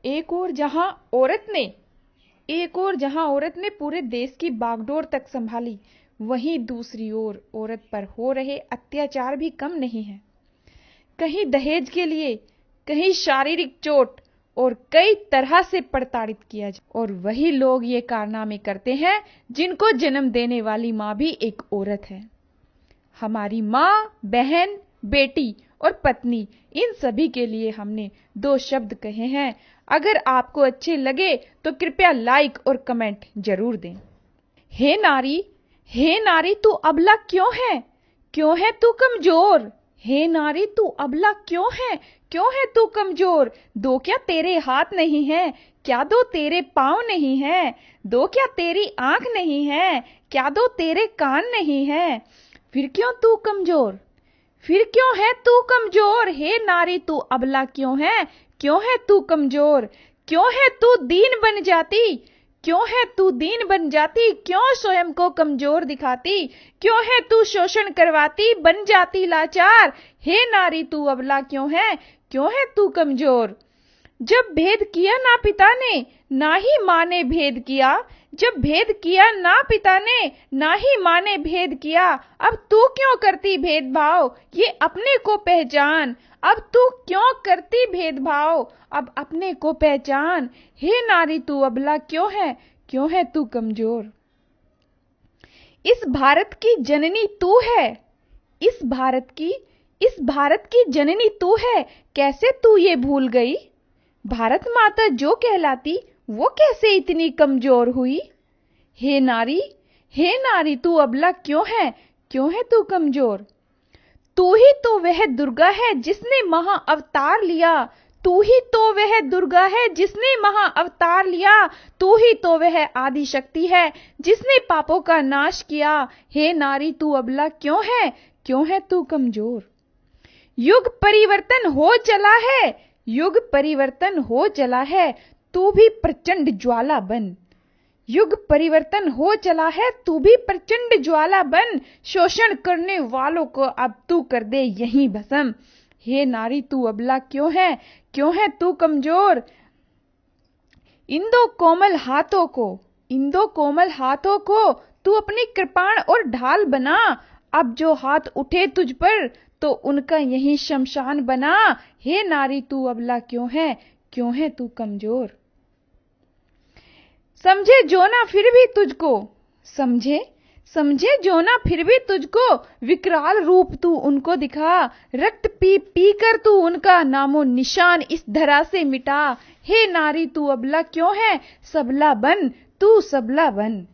एक और जहां औरत ने पूरे देश की बागडोर तक संभाली, वहीं दूसरी ओर औरत पर हो रहे अत्याचार भी कम नहीं है। कहीं दहेज के लिए, कहीं शारीरिक चोट और कई तरह से प्रताड़ित किया जाए, और वही लोग ये कारनामे करते हैं जिनको जन्म देने वाली मां भी एक औरत है। हमारी मां, बहन, बेटी और पत्नी, इन सभी के लिए हमने 2 शब्द कहे हैं। अगर आपको अच्छे लगे तो कृपया लाइक और कमेंट जरूर दें। हे नारी तू अबला क्यों है तू कमजोर? हे नारी तू अबला क्यों है तू कमजोर? दो क्या तेरे हाथ नहीं है? क्या दो तेरे पांव नहीं है? दो क्या तेरी आंख नहीं है? क्या दो तेरे कान नहीं है? फिर क्यों तू कमजोर? फिर क्यों है तू कमजोर? हे नारी तू अबला क्यों है तू कमजोर? क्यों है तू दीन बन जाती? क्यों है तू दीन बन जाती? क्यों स्वयं को कमजोर दिखाती? क्यों है तू शोषण करवाती, बन जाती लाचार? हे नारी तू अबला क्यों है तू कमजोर? जब भेद किया ना पिता ने, ना ही मां ने भेद किया। जब भेद किया ना पिता ने, ना ही मां ने भेद किया। अब तू क्यों करती भेदभाव, ये अपने को पहचान। अब तू क्यों करती भेदभाव, अब अपने को पहचान। हे नारी तू अबला क्यों है तू कमजोर? इस भारत की जननी तू है, इस भारत की जननी तू है, कैसे तू ये भूल गई? भारत माता जो कहलाती, वो कैसे इतनी कमजोर हुई? हे नारी तू अबला क्यों है तू कमजोर? तू ही तो वह दुर्गा है जिसने महा अवतार लिया। तू ही तो वह दुर्गा है जिसने महा अवतार लिया। तू ही तो वह आदि शक्ति है जिसने पापों का नाश किया। हे नारी तू अबला क्यों है तू कमजोर? युग परिवर्तन हो चला है, युग परिवर्तन हो चला है, तू भी प्रचंड ज्वाला बन। युग परिवर्तन हो चला है, तू भी प्रचंड ज्वाला बन। शोषण करने वालों को अब तू कर दे यहीं भस्म। हे नारी तू अबला क्यों है तू कमजोर? इन दो कोमल हाथों को तू अपनी कृपाण और ढाल बना। अब जो हाथ उठे तुझ पर, तो उनका यही शमशान बना। हे नारी तू अबला क्यों है तू कमजोर? समझे जो ना फिर भी तुझको, विकराल रूप तू उनको दिखा। रक्त पी पी कर तू उनका नामो निशान इस धरा से मिटा। हे नारी तू अबला क्यों है, सबला बन, तू सबला बन।